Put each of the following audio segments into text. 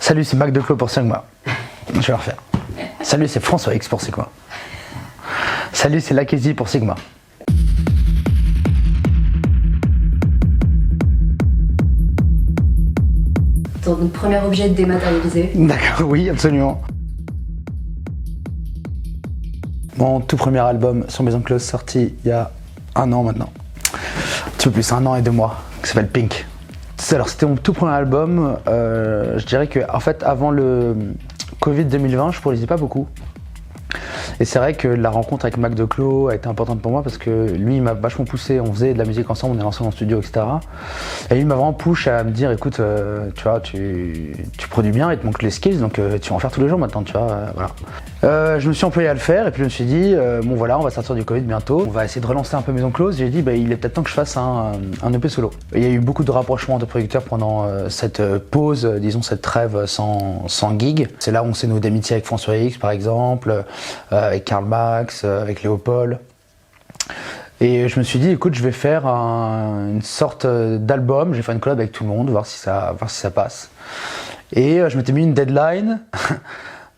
Salut, c'est Mac Declos pour Sigma. Je vais le refaire. Salut, c'est François X pour Sigma. Salut, c'est Lakezzi pour Sigma. Ton premier objet dématérialisé. D'accord, oui, absolument. Mon tout premier album sur Maison Close, sorti il y a 1 an maintenant. Un petit peu plus, 1 an et 2 mois, qui s'appelle Pink. Alors c'était mon tout premier album, je dirais que en fait avant le Covid 2020 je produisais pas beaucoup. Et c'est vrai que la rencontre avec Mac Declos a été importante pour moi parce que lui il m'a vachement poussé, on faisait de la musique ensemble, on est lancé en studio, etc. Et il m'a vraiment push à me dire écoute, tu vois, tu produis bien, il te manque les skills, donc tu vas en faire tous les jours maintenant, tu vois, voilà. Je me suis employé à le faire et puis je me suis dit, bon voilà, on va sortir du Covid bientôt, on va essayer de relancer un peu Maison Close. J'ai dit, bah, il est peut-être temps que je fasse un EP solo. Et il y a eu beaucoup de rapprochements de producteurs pendant cette pause, disons cette trêve sans gig. C'est là où on s'est noué d'amitié avec François X par exemple, avec Karl Max, avec Léopold. Et je me suis dit, écoute, je vais faire une sorte d'album, je vais faire une collab avec tout le monde, voir si ça passe. Et je m'étais mis une deadline.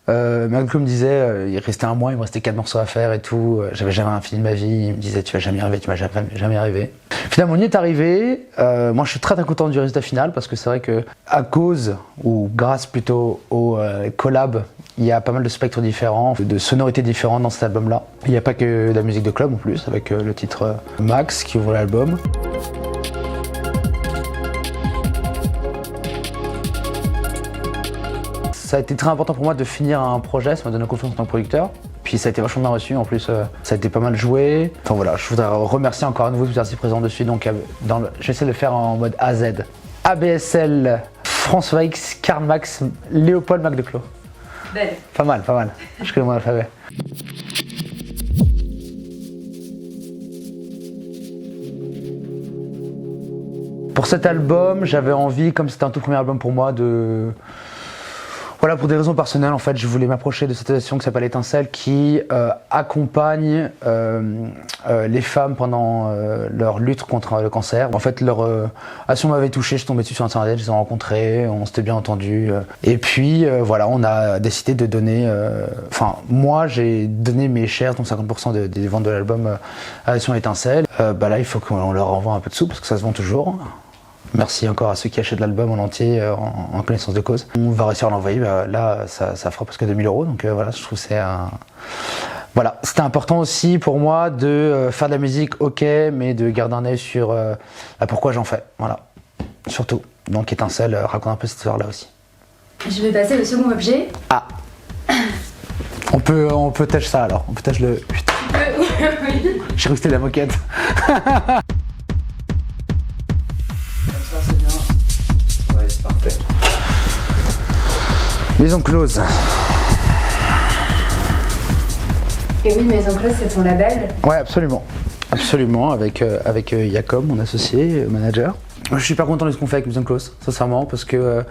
Mac Declos me disait, il restait 1 mois, il me restait 4 morceaux à faire et tout. J'avais jamais fini de ma vie. Il me disait, tu vas jamais y arriver, tu vas jamais y arriver. Finalement, on y est arrivé. Moi, je suis très content du résultat final parce que c'est vrai que à cause ou grâce plutôt aux collabs, il y a pas mal de spectres différents, de sonorités différentes dans cet album-là. Il n'y a pas que de la musique de club en plus, avec le titre Max qui ouvre l'album. Ça a été très important pour moi de finir un projet, ça m'a donné confiance en tant que producteur. Puis ça a été vachement bien reçu, en plus ça a été pas mal joué. Enfin voilà, je voudrais remercier encore à nouveau tous les artistes présents dessus. Donc j'essaie de le faire en mode AZ. ABSL, François X, Karl Max, Léopold, Mac Declos. Belle. Pas mal. Je connais mon alphabet. Pour cet album, j'avais envie, comme c'était un tout premier album pour moi, voilà, pour des raisons personnelles, en fait, je voulais m'approcher de cette association qui s'appelle Étincelle, qui accompagne les femmes pendant leur lutte contre le cancer. En fait, leur action m'avait touché, je suis tombé dessus sur Internet, je les ai rencontrés, on s'était bien entendus. Et puis, voilà, on a décidé de donner... Enfin, moi, j'ai donné mes shares, donc 50% des ventes de l'album à l'association Étincelle. Bah là, il faut qu'on leur envoie un peu de sous, parce que ça se vend toujours. Merci encore à ceux qui achètent l'album en entier en connaissance de cause. On va réussir à l'envoyer, là ça fera presque 2 000 €, donc voilà, je trouve que c'est un... Voilà, c'était important aussi pour moi de faire de la musique, ok, mais de garder un œil sur pourquoi j'en fais, voilà, surtout. Donc Étincelle raconte un peu cette histoire-là aussi. Je vais passer au second objet. Ah, on peut tâcher ça alors, on peut tâcher le... Putain, Oui. j'ai cru que c'était la moquette. Parfait. Maison Close. Et oui, Maison Close, c'est ton label. Ouais, absolument. Absolument, avec Jacob, mon associé, manager. Je suis super content de ce qu'on fait avec Maison Close, sincèrement, parce que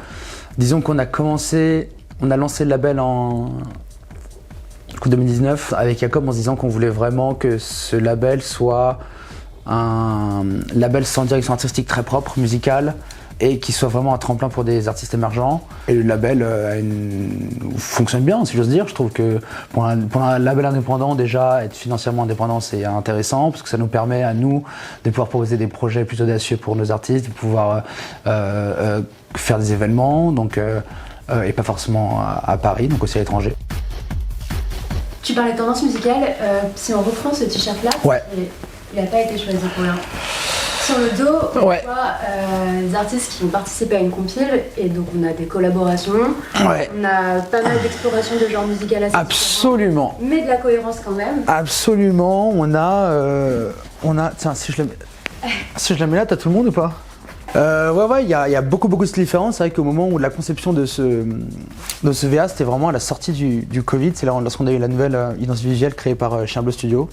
disons qu'on a lancé le label en 2019 avec Jacob en se disant qu'on voulait vraiment que ce label soit un label sans direction artistique très propre, musicale, et qui soit vraiment un tremplin pour des artistes émergents. Et le label fonctionne bien, si j'ose dire. Je trouve que pour un label indépendant, déjà, être financièrement indépendant, c'est intéressant, parce que ça nous permet à nous de pouvoir proposer des projets plus audacieux pour nos artistes, de pouvoir faire des événements, donc, et pas forcément à Paris, donc aussi à l'étranger. Tu parlais de tendance musicale, si on reprend ce t-shirt-là, ouais. Il n'a pas été choisi pour rien. Sur le dos, on ouais. voit des artistes qui ont participé à une compile, et donc on a des collaborations, ouais. On a pas mal d'exploration de genre musical assez absolument différents, mais de la cohérence quand même. Absolument, on a tiens, si je la mets là, t'as tout le monde ou pas? Ouais, il y a beaucoup de styles différents. C'est vrai qu'au moment où la conception de ce VA, c'était vraiment à la sortie du Covid, c'est là lorsqu'on a eu la nouvelle identité visuelle créée par Chien Bleu Studio.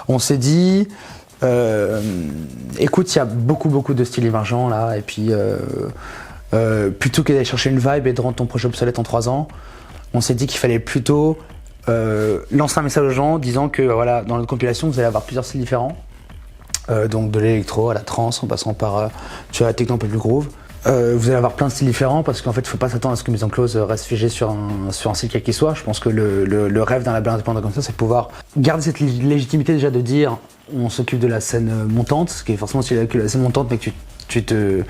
On s'est dit, écoute, il y a beaucoup de styles émergents là, et puis plutôt que d'aller chercher une vibe et de rendre ton projet obsolète en 3 ans, on s'est dit qu'il fallait plutôt lancer un message aux gens disant que voilà, dans notre compilation, vous allez avoir plusieurs styles différents. Donc de l'électro à la trance en passant par tu vois, la techno un peu plus groove. Vous allez avoir plein de styles différents parce qu'en fait, il ne faut pas s'attendre à ce que Maison Close reste figé sur un style quel qu'il soit. Je pense que le rêve d'un label indépendant comme ça, c'est de pouvoir garder cette légitimité déjà de dire on s'occupe de la scène montante, ce qui est forcément aussi la scène montante, mais que tu te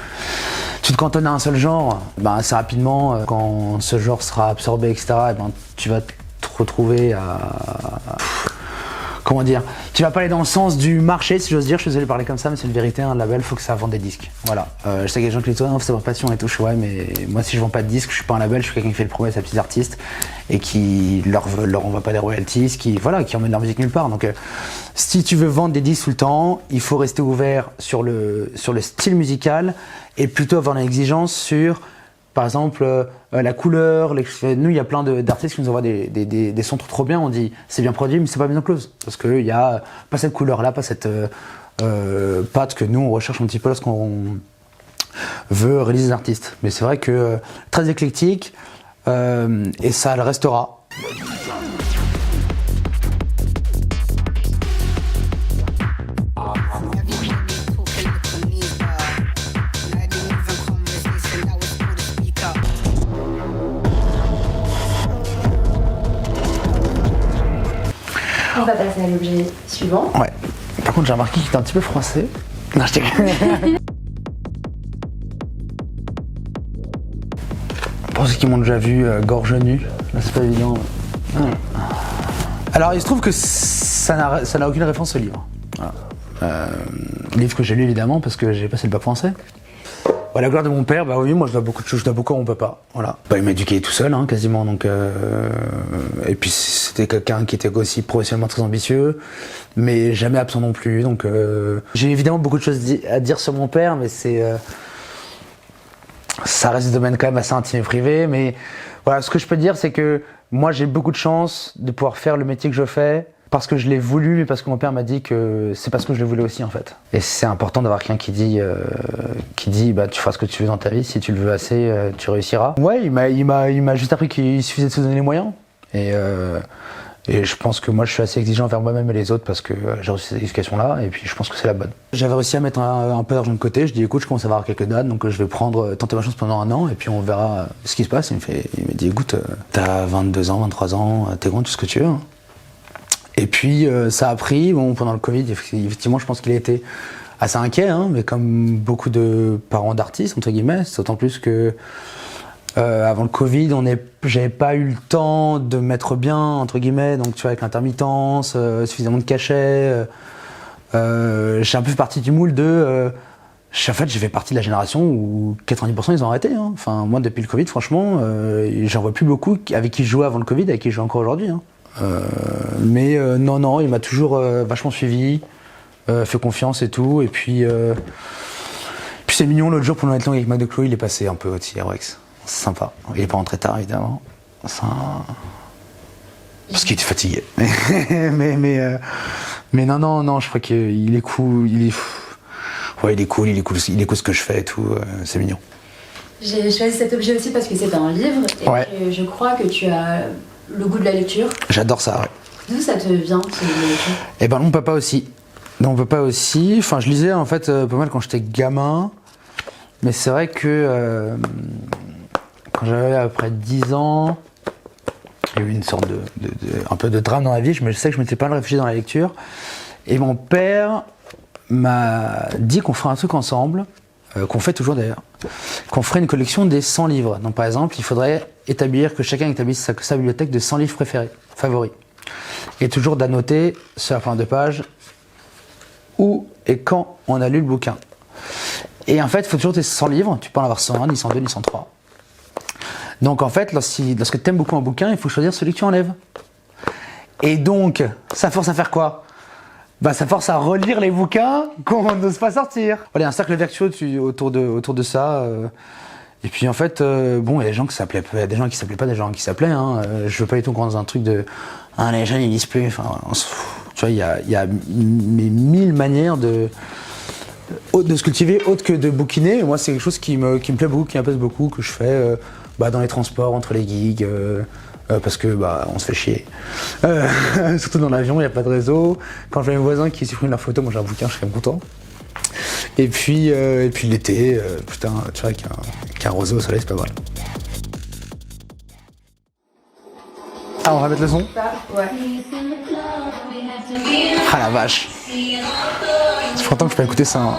cantonnes à un seul genre. Ben, assez rapidement, quand ce genre sera absorbé, etc., et ben, tu vas te retrouver à... Comment dire, tu vas pas aller dans le sens du marché, si j'ose dire. Je suis désolé de parler comme ça, mais c'est une vérité. Un label, faut que ça vende des disques. Voilà. Je sais qu'il y a des gens qui disent non, c'est leur passion et tout. Ouais, mais moi, si je vends pas de disques, je suis pas un label. Je suis quelqu'un qui fait le promesse à petits artistes et qui leur envoie pas des royalties, qui emmène leur musique nulle part. Donc, si tu veux vendre des disques tout le temps, il faut rester ouvert sur le style musical et plutôt avoir une exigence sur, par exemple, la couleur. Nous, il y a plein d'artistes qui nous envoient des sons trop bien. On dit c'est bien produit, mais c'est pas Maison Close. Parce qu'il n'y a pas cette couleur-là, pas cette patte que nous, on recherche un petit peu lorsqu'on veut réaliser des artistes. Mais c'est vrai que très éclectique, et ça le restera. On va passer à l'objet suivant. Ouais. Par contre, j'ai remarqué qu'il était un petit peu froissé. Non, je déconne. Pour ceux qui m'ont déjà vu gorge nue, là c'est pas évident. Alors il se trouve que ça n'a aucune référence au livre. Voilà. Livre que j'ai lu évidemment parce que j'ai passé le bac français. Ouais, la gloire de mon père, bah oui, moi je dois beaucoup de choses, je dois beaucoup à mon papa. Voilà. Bah, il m'a éduqué tout seul, hein, quasiment. Donc, et puis c'était quelqu'un qui était aussi professionnellement très ambitieux, mais jamais absent non plus. Donc j'ai évidemment beaucoup de choses à dire sur mon père, mais ça reste un domaine quand même assez intime et privé. Mais voilà, ce que je peux dire, c'est que moi j'ai beaucoup de chance de pouvoir faire le métier que je fais. Parce que je l'ai voulu et parce que mon père m'a dit que c'est parce que je le voulais aussi en fait. Et c'est important d'avoir quelqu'un qui dit bah tu feras ce que tu veux dans ta vie, si tu le veux assez, tu réussiras. Ouais, il m'a juste appris qu'il suffisait de se donner les moyens. Et je pense que moi je suis assez exigeant envers moi-même et les autres parce que j'ai reçu cette éducation-là et puis je pense que c'est la bonne. J'avais réussi à mettre un peu d'argent de côté, je dis écoute je commence à avoir quelques dates donc je vais tenter ma chance pendant un an et puis on verra ce qui se passe. Il m'a dit écoute t'as 22 ans, 23 ans, t'es grand, tout ce que tu veux. Hein. Et puis ça a pris, bon pendant le Covid, effectivement je pense qu'il a été assez inquiet, hein, mais comme beaucoup de parents d'artistes, entre guillemets, c'est d'autant plus que avant le Covid, j'avais pas eu le temps de mettre bien, entre guillemets, donc tu vois avec l'intermittence, suffisamment de cachets, j'ai un peu fait partie du moule de... en fait j'ai fait partie de la génération où 90% ils ont arrêté, hein. Enfin moi depuis le Covid franchement, j'en vois plus beaucoup avec qui je jouais avant le Covid, avec qui je joue encore aujourd'hui. Hein. Mais non, il m'a toujours vachement suivi, fait confiance et tout. Et puis c'est mignon, l'autre jour, pendant être longue avec Mac de Chloé, il est passé un peu au T-Rex. C'est sympa. Il est pas rentré tard, évidemment. Parce qu'il était fatigué. mais non, je crois qu'il est cool. Il est cool, il écoute ce que je fais et tout. C'est mignon. J'ai choisi cet objet aussi parce que c'est un livre et ouais. Que je crois que tu as le goût de la lecture. J'adore ça, ouais. D'où ça te vient, ce goût de la lecture ? Eh ben, mon papa aussi. Enfin, je lisais en fait pas mal quand j'étais gamin. Mais c'est vrai que quand j'avais à peu près 10 ans, il y a eu une sorte un peu de drame dans la vie. Je sais que je m'étais pas mal réfugié dans la lecture. Et mon père m'a dit qu'on ferait un truc ensemble, qu'on fait toujours d'ailleurs, qu'on ferait une collection des 100 livres. Donc par exemple, il faudrait établir que chacun établisse sa bibliothèque de 100 livres favoris. Et toujours d'annoter sur la fin de page où et quand on a lu le bouquin. Et en fait, il faut toujours tes 100 livres, tu peux en avoir 101, ni 102, ni 103. Donc en fait, lorsque tu aimes beaucoup un bouquin, il faut choisir celui que tu enlèves. Et donc, ça force à faire quoi ? Bah, ça force à relire les bouquins qu'on n'ose pas sortir. Voilà, il y a un cercle vertueux autour de ça. Et puis en fait, bon, il y a des gens qui s'appelaient, il y a des gens qui s'appelaient pas, des gens qui s'appelaient. Hein. Je veux pas du tout qu'on dans un truc de les jeunes ils lisent plus. Enfin, tu vois, il y a 1000 manières de se cultiver autre que de bouquiner. Moi, c'est quelque chose qui me plaît beaucoup, qui m'apaise beaucoup, que je fais dans les transports, entre les gigs. Parce que on se fait chier. Surtout dans l'avion, il n'y a pas de réseau. Quand je vois mes voisins qui suppriment leurs photos, moi j'ai un bouquin, je suis quand même content. Et puis l'été, putain, tu vois, qu'un rosé au soleil, c'est pas mal. Ah, on va mettre le son? Ouais. Ah la vache. Ça fait longtemps que je peux écouter ça. Hein.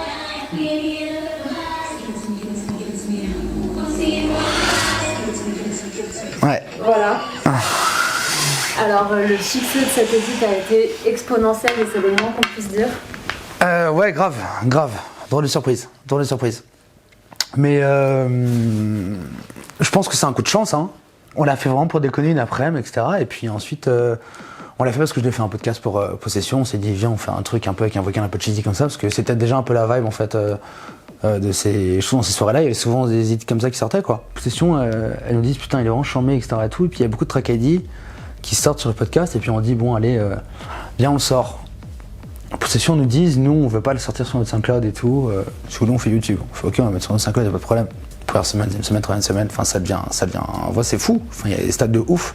Ouais. Voilà. Alors, le succès de cette édite a été exponentiel et c'est le moins qu'on puisse dire. Ouais, grave. Drôle de surprise. Mais je pense que c'est un coup de chance. Hein. On l'a fait vraiment pour déconner une après-midi, etc. Et puis ensuite, on l'a fait parce que je devais faire un podcast pour Possession. On s'est dit, viens, on fait un truc un peu avec un vocal un peu cheesy comme ça, parce que c'était déjà un peu la vibe en fait de ces. Souvent, ces soirées-là, il y avait souvent des idées comme ça qui sortaient quoi. Possession, elles nous disent, putain, il est vraiment charmé, etc. Et tout. Et puis il y a beaucoup de tracks ID qui sortent sur le podcast. Et puis on dit, bon, allez, viens, on le sort. Possession nous disent, nous, on veut pas le sortir sur notre SoundCloud et tout. Si vous voulez, on fait YouTube. On fait, ok, on va mettre sur notre SoundCloud, y a pas de problème. Première semaine, deuxième semaine, troisième semaine, enfin ça devient, en vrai c'est fou, enfin il y a des stades de ouf.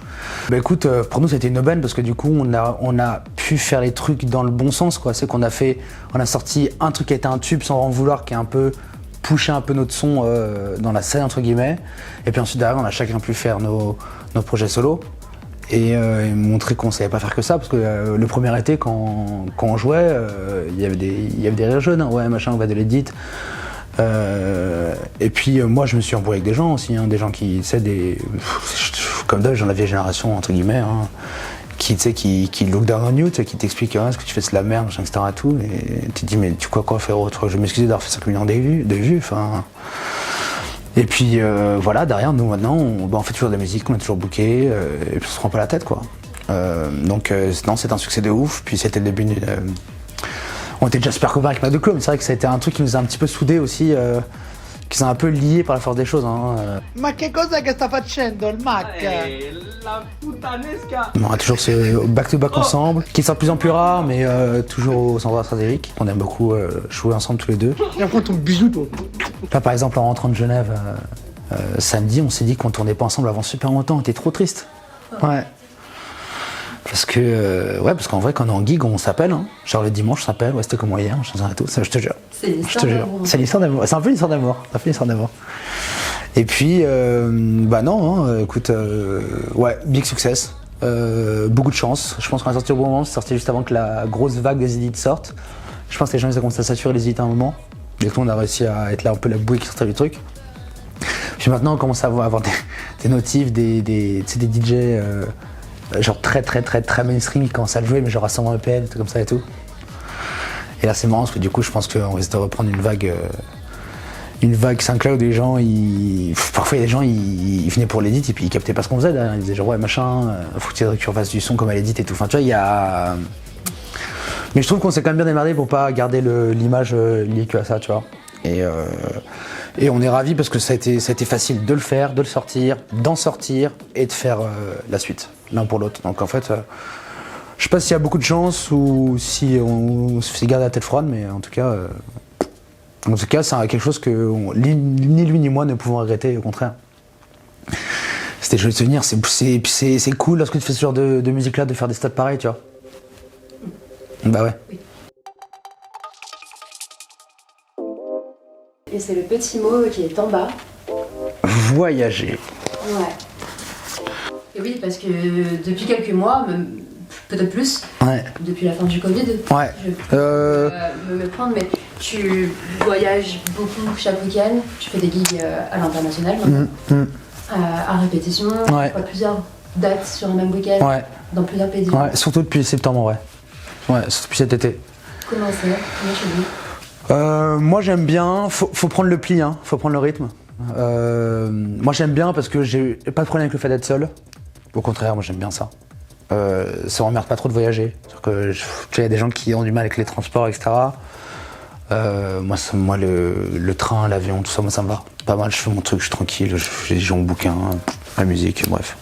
Bah écoute, pour nous c'était une aubaine parce que du coup on a pu faire les trucs dans le bon sens quoi, c'est qu'on a sorti un truc qui était un tube sans en vouloir, qui a un peu poussé un peu notre son dans la scène entre guillemets, et puis ensuite derrière on a chacun pu faire nos projets solo et montrer qu'on savait pas faire que ça parce que le premier été quand on jouait, il y avait des rires jaunes, hein, ouais machin on va de l'édit. Et puis moi je me suis embrouillé avec des gens aussi, hein, des gens qui, tu sais, comme d'hab, j'en la vieille génération entre guillemets, hein, qui look down on you, qui t'expliquent ce que tu fais c'est de la merde, etc. Tout, et tu te dis mais tu quoi faire autre, je vais m'excuser d'avoir fait 5 millions de vues, enfin. Et puis voilà, derrière nous maintenant, on fait toujours de la musique, on est toujours booké, et puis on se prend pas la tête quoi. Donc non, c'est un succès de ouf, puis c'était le début d'une. On était déjà super copains avec Mac de Clo, mais c'est vrai que ça a été un truc qui nous a un petit peu soudés aussi, qui s'est un peu liés par la force des choses. Hein. Ma che cosa che sta facendo il Mac? La puttanesca. On a toujours ce back-to-back ensemble, qui sont de plus en plus rares, mais toujours au centre stratégique. On aime beaucoup jouer ensemble tous les deux. Et après ton bisou toi. Là par exemple en rentrant de Genève, samedi, on s'est dit qu'on tournait pas ensemble avant super longtemps, on était trop triste. Ouais. Parce qu'en vrai, quand on est en gig, on s'appelle. Hein. Genre le dimanche, on s'appelle. Ouais, c'était comme moi hier, et tout. Ça, je te jure. C'est une histoire d'amour. C'est l'histoire d'amour. C'est un peu une histoire d'amour. Et puis, bah non, hein, écoute, ouais, big success. Beaucoup de chance. Je pense qu'on a sorti au bon moment. C'est sorti juste avant que la grosse vague des édits sorte. Je pense que les gens ils ont commencé à saturer les édits à un moment. Et tout, on a réussi à être là un peu la bouée qui sortait du truc. Puis maintenant, on commence à avoir des notifs, des DJ. Genre très mainstream qui commence à le jouer, mais genre à 120 EPL, tout comme ça et tout. Et là c'est marrant parce que du coup je pense qu'on risque de reprendre une vague SoundCloud où les gens, parfois il y a des gens, ils venaient pour l'édit et puis ils captaient pas ce qu'on faisait derrière. Ils disaient genre ouais machin, faut que tu refasses du son comme à l'édit et tout. Enfin tu vois, il y a... Mais je trouve qu'on s'est quand même bien démerdé pour pas garder l'image liée que à ça, tu vois. Et on est ravis parce que ça a été facile de le faire, de le sortir, d'en sortir et de faire la suite, l'un pour l'autre. Donc en fait, je sais pas s'il y a beaucoup de chance ou si on se fait garder la tête froide, mais en tout cas, c'est quelque chose que ni lui ni moi ne pouvons regretter, au contraire. C'était joli de souvenir, c'est cool lorsque tu fais ce genre de musique-là de faire des stats pareils, tu vois. Bah ouais. Oui. Et c'est le petit mot qui est en bas. Voyager. Ouais. Et oui, parce que depuis quelques mois, peut-être plus, Ouais. depuis la fin du Covid, Ouais. je peux me prendre, mais tu voyages beaucoup chaque week-end, tu fais des gigs à l'international, à répétition, Ouais. plusieurs dates sur un même week-end, Ouais. dans plusieurs pays. Ouais, surtout depuis septembre, ouais. Ouais, surtout depuis cet été. Comment c'est? Comment tu vis? Moi j'aime bien, faut prendre le pli, hein, faut prendre le rythme. Moi j'aime bien parce que j'ai pas de problème avec le fait d'être seul. Au contraire, moi j'aime bien ça. Ça m'emmerde pas trop de voyager. Tu sais, y a des gens qui ont du mal avec les transports, etc. Moi le train, l'avion, tout ça, moi ça me va. Pas mal, je fais mon truc, je suis tranquille, j'ai mon bouquin, la musique, bref.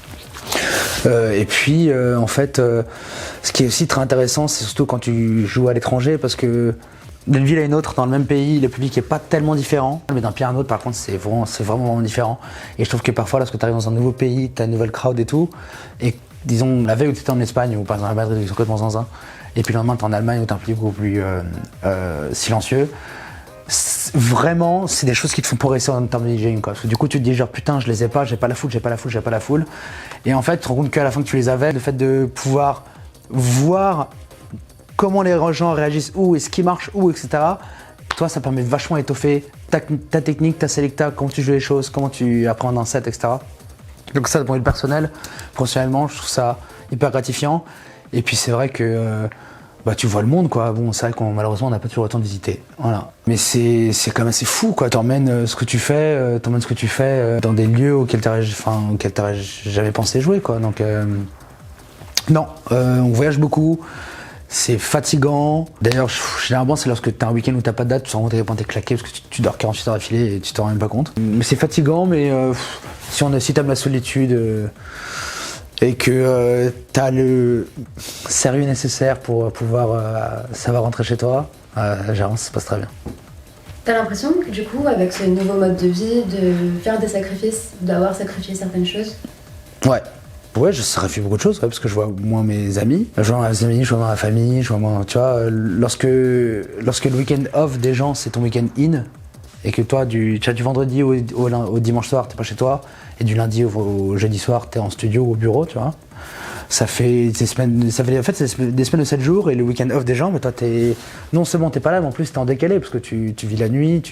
Et puis en fait, ce qui est aussi très intéressant, c'est surtout quand tu joues à l'étranger, parce que d'une ville à une autre, dans le même pays, le public est pas tellement différent, mais d'un pays à un autre, par contre, c'est vraiment différent. Et je trouve que parfois, lorsque tu arrives dans un nouveau pays, tu as une nouvelle crowd et tout, et disons, la veille où tu étais en Espagne, ou par exemple à Madrid, ils sont complètement zinzin, et puis le lendemain, tu es en Allemagne, où tu es un public beaucoup plus silencieux, vraiment, c'est des choses qui te font progresser en termes de DJing, quoi. Parce que du coup, tu te dis genre putain, je les ai pas, j'ai pas la foule. Et en fait, tu te rends compte qu'à la fin que tu les avais, le fait de pouvoir voir comment les gens réagissent où et ce qui marche où, etc. Toi, ça permet de vachement étoffer ta technique, ta selecta, comment tu joues les choses, comment tu apprends un set, etc. Donc ça, pour le personnel, professionnellement, je trouve ça hyper gratifiant. Et puis c'est vrai que tu vois le monde, quoi. Bon, c'est vrai qu'on malheureusement on n'a pas toujours le temps de visiter. Voilà. Mais c'est quand même assez fou, quoi. T'emmènes ce que tu fais, dans des lieux auxquels t'aurais jamais pensé jouer, quoi. Donc non, on voyage beaucoup. C'est fatigant. D'ailleurs, généralement, c'est lorsque t'as un week-end où t'as pas de date, tu te rends compte à quel point t'es claqué parce que tu dors 48 heures d'affilée et tu t'en rends même pas compte. Mais c'est fatigant, mais si t'aimes la solitude et que t'as le sérieux nécessaire pour pouvoir savoir rentrer chez toi, généralement, ça se passe très bien. T'as l'impression que du coup, avec ce nouveau mode de vie, de faire des sacrifices, d'avoir sacrifié certaines choses? Ouais, je sacrifie beaucoup de choses, parce que je vois moins mes amis. Je vois mes amis, je vois ma famille, je vois moins, tu vois, lorsque le week-end off des gens, c'est ton week-end in, et que toi, du vendredi au dimanche soir, t'es pas chez toi, et du lundi au jeudi soir, t'es en studio ou au bureau, tu vois. Ça fait des semaines, des semaines de 7 jours, et le week-end off des gens, mais toi, non seulement t'es pas là, mais en plus t'es en décalé, parce que tu vis la nuit,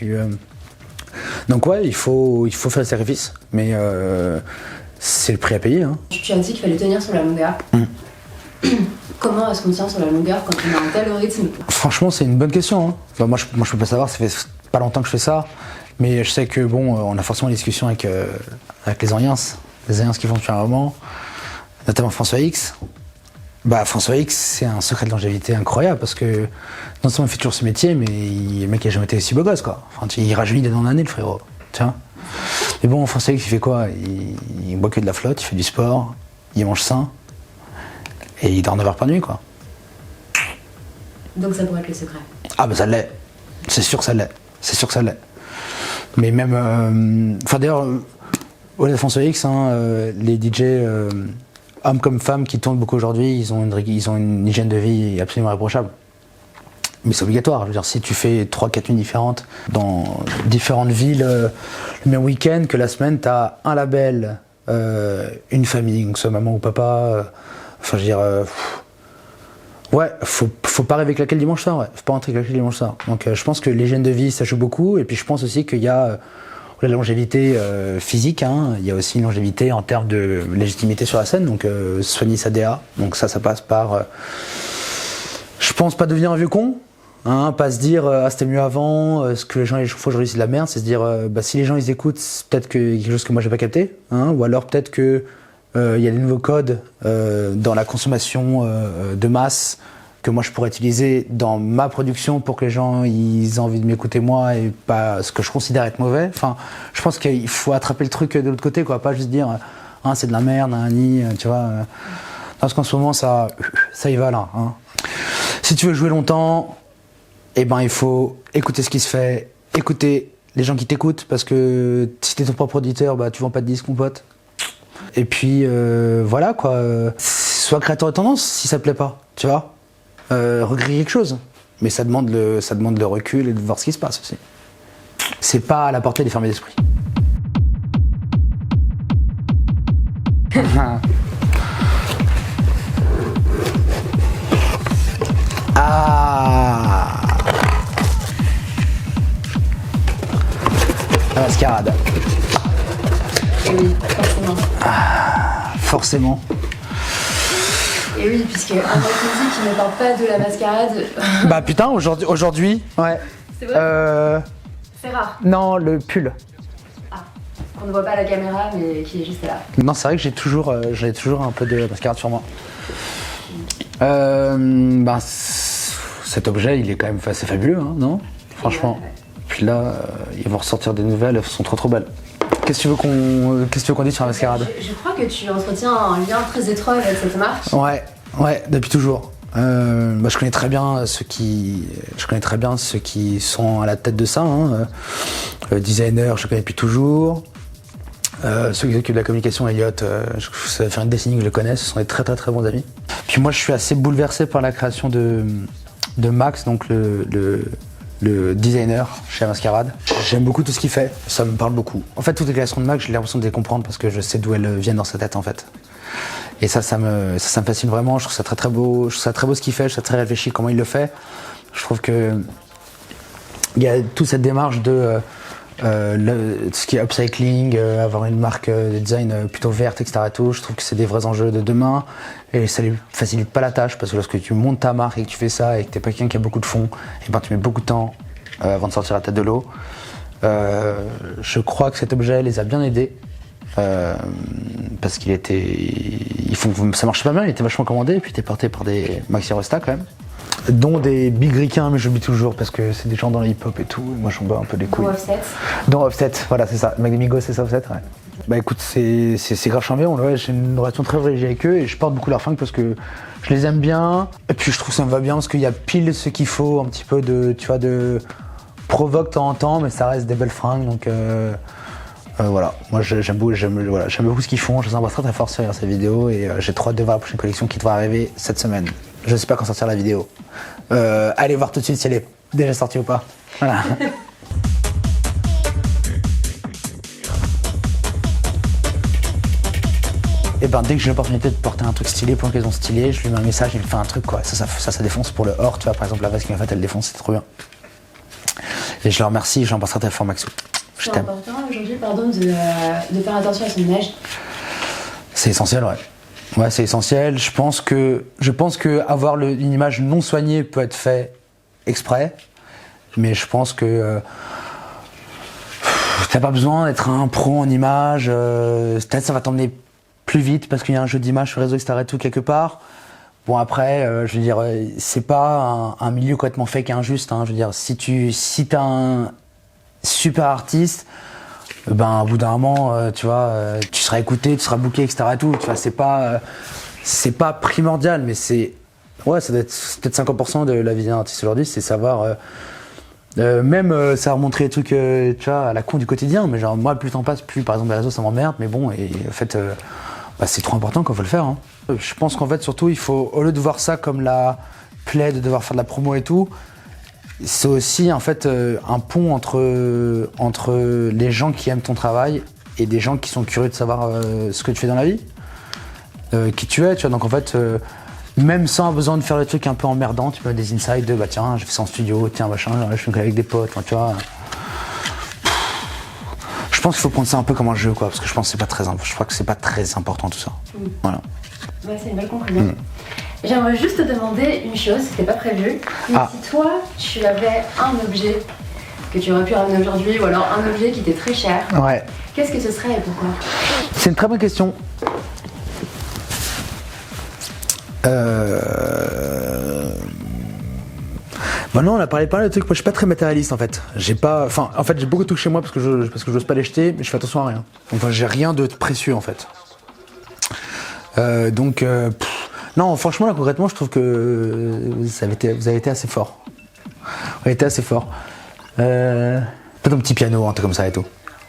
Donc ouais, il faut faire le sacrifice, mais c'est le prix à payer. Hein. Tu as dit qu'il fallait tenir sur la longueur. Comment est-ce qu'on tient sur la longueur quand on a un tel rythme? Franchement, c'est une bonne question. Hein. Enfin, moi, je peux pas savoir, ça fait pas longtemps que je fais ça. Mais je sais que on a forcément des discussions avec les Alliances qui font depuis un moment, notamment François X. François X, c'est un secret de longévité incroyable parce que non seulement il fait toujours ce métier, mais le mec il a jamais été aussi beau gosse, quoi. Enfin, il rajeunit d'année en année, le frérot. Tiens. Mais bon, François X, il fait quoi? Il boit que de la flotte, il fait du sport, il mange sain, et il dort 9 heures par nuit, quoi. Donc ça pourrait être le secret. Ah ça l'est. C'est sûr que ça l'est. Mais même... d'ailleurs, au-delà de François X, les DJ, hommes comme femmes, qui tournent beaucoup aujourd'hui, ils ont une hygiène de vie absolument irréprochable. Mais c'est obligatoire. Je veux dire, si tu fais 3-4 nuits différentes dans différentes villes le même week-end, que la semaine, t'as un label, une famille, donc soit maman ou papa. Enfin, je veux dire, ouais, faut pas rêver avec laquelle dimanche soir. Ouais. Faut pas rentrer avec laquelle dimanche soir. Donc, je pense que l'hygiène de vie, ça joue beaucoup. Et puis, je pense aussi qu'il y a la longévité physique. Il y a aussi une longévité en termes de légitimité sur la scène. Donc, soigner sa DA. Donc, ça passe par. Je pense pas devenir un vieux con. Pas se dire c'était mieux avant, ce que les gens font aujourd'hui c'est de la merde, c'est se dire si les gens ils écoutent, c'est peut-être qu'il y a quelque chose que moi j'ai pas capté, ou alors peut-être que il y a des nouveaux codes dans la consommation de masse que moi je pourrais utiliser dans ma production pour que les gens ils aient envie de m'écouter moi et pas ce que je considère être mauvais. Enfin, je pense qu'il faut attraper le truc de l'autre côté, quoi, pas juste dire c'est de la merde, tu vois. Parce qu'en ce moment ça y va là. Si tu veux jouer longtemps, il faut écouter ce qui se fait, écouter les gens qui t'écoutent, parce que si t'es ton propre auditeur, tu vends pas de disques, mon pote. Et puis, voilà, quoi. Sois créateur de tendance, si ça te plaît pas, tu vois. Regrette quelque chose. Mais ça demande le recul et de voir ce qui se passe aussi. C'est pas à la portée des fermés d'esprit. La mascarade. Et oui, forcément. Forcément. Et oui, puisque un mec musique qui ne parle pas de la mascarade. Putain, aujourd'hui, ouais. C'est vrai. C'est rare. Non, le pull. On ne voit pas à la caméra, mais qui est juste là. Non, c'est vrai que j'ai toujours un peu de mascarade sur moi. Cet objet, il est quand même assez fabuleux, non? Franchement. Ouais. Puis là, ils vont ressortir des nouvelles, elles sont trop belles. Qu'est-ce que tu veux qu'on dise sur la mascarade? Je crois que tu entretiens un lien très étroit avec cette marque. Ouais, depuis toujours. Je connais très bien ceux qui sont à la tête de ça. Le designer, je connais depuis toujours. Ceux qui s'occupent de la communication, Elliot, ça va faire une décennie que je le connais, ce sont des très très très bons amis. Puis moi je suis assez bouleversé par la création de Max, donc le le designer chez Mascarade. J'aime beaucoup tout ce qu'il fait, ça me parle beaucoup. En fait, toutes les créations de Mac, j'ai l'impression de les comprendre parce que je sais d'où elles viennent dans sa tête en fait. Et ça me fascine vraiment, je trouve ça très beau, je trouve ça très beau ce qu'il fait, je trouve ça très réfléchi comment il le fait. Je trouve que il y a toute cette démarche de ce qui est upcycling, avoir une marque de design plutôt verte, etc. Et tout. Je trouve que c'est des vrais enjeux de demain et ça lui facilite pas la tâche parce que lorsque tu montes ta marque et que tu fais ça et que t'es pas quelqu'un qui a beaucoup de fonds, et ben tu mets beaucoup de temps avant de sortir la tête de l'eau. Je crois que cet objet les a bien aidés parce ça marchait pas bien, il était vachement commandé et puis il était porté par des maxi Rosta quand même. Dont des big ricains, mais j'oublie toujours parce que c'est des gens dans le hip-hop et tout, et moi j'en bats un peu les couilles. Dont Offset, voilà c'est ça, Migos c'est ça Offset, ouais. Bah écoute, c'est grave chambé, ouais, j'ai une relation très privilégiée avec eux et je porte beaucoup leurs fringues parce que je les aime bien, et puis je trouve que ça me va bien parce qu'il y a pile ce qu'il faut, un petit peu de, tu vois, de provoque de temps en temps, mais ça reste des belles fringues, donc voilà, moi j'aime beaucoup ce qu'ils font, je les embrasse très fort sur ces vidéos et j'ai trop hâte de voir la prochaine collection qui devrait arriver cette semaine. Je sais pas quand sortir la vidéo. Allez voir tout de suite si elle est déjà sortie ou pas. Voilà. Et ben dès que j'ai l'opportunité de porter un truc stylé pour une occasion stylée, je lui mets un message, il me fait un truc quoi. Ça défonce pour le hors, tu vois, par exemple la veste qu'il m'a faite, elle défonce, c'est trop bien. Et je le remercie, j'embrasse très fort Maxou. Je t'aime. C'est important aujourd'hui, pardon, de faire attention à son image. C'est essentiel, ouais. Ouais, c'est essentiel. Je pense que avoir une image non soignée peut être fait exprès, mais je pense que t'as pas besoin d'être un pro en image. Peut-être ça va t'emmener plus vite parce qu'il y a un jeu d'image sur les réseaux, etc. et tout quelque part. Bon après, je veux dire, c'est pas un milieu complètement fake et injuste. Hein. Je veux dire, si t'as un super artiste, ben au bout d'un moment, tu vois, tu seras écouté, tu seras booké, etc. et tout. Tu vois, c'est pas primordial, mais ça doit être peut-être 50% de la vie d'un artiste aujourd'hui, c'est savoir. Même ça va remontrer des trucs, tu vois, à la con du quotidien. Mais genre moi, plus le temps passe, plus par exemple les réseaux ça m'emmerde. Mais bon, et en fait, c'est trop important qu'il faut le faire. Hein. Je pense qu'en fait, surtout, il faut, au lieu de voir ça comme la plaie de devoir faire de la promo et tout. C'est aussi en fait un pont entre les gens qui aiment ton travail et des gens qui sont curieux de savoir ce que tu fais dans la vie, qui tu es, tu vois. Donc en fait, même sans besoin de faire des trucs un peu emmerdants, tu peux mettre des insights de bah tiens, j'ai fait ça en studio, tiens machin, je suis avec des potes, tu vois. Je pense qu'il faut prendre ça un peu comme un jeu quoi, parce que je pense que je crois que c'est pas très important tout ça. Voilà. Ouais, c'est une belle conclusion. J'aimerais juste te demander une chose, c'était pas prévu. Mais si toi, tu avais un objet que tu aurais pu ramener aujourd'hui, ou alors un objet qui t'est très cher, ouais. Qu'est-ce que ce serait et pourquoi? C'est une très bonne question. Maintenant, on a parlé de trucs. Moi, je suis pas très matérialiste en fait. J'ai beaucoup de trucs chez moi parce que j'ose pas les jeter, mais je fais attention à rien. Enfin, j'ai rien de précieux en fait. Non, franchement, là, concrètement, je trouve que vous avez été assez fort. Vous avez été assez fort. Peut-être un petit piano, un truc comme ça et tout.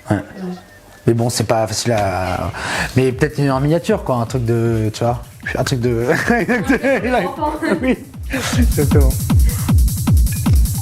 Ouais. Mais bon, c'est pas facile à. Mais peut-être en miniature, quoi, un truc de. Tu vois. Un truc de. Oui, exactement.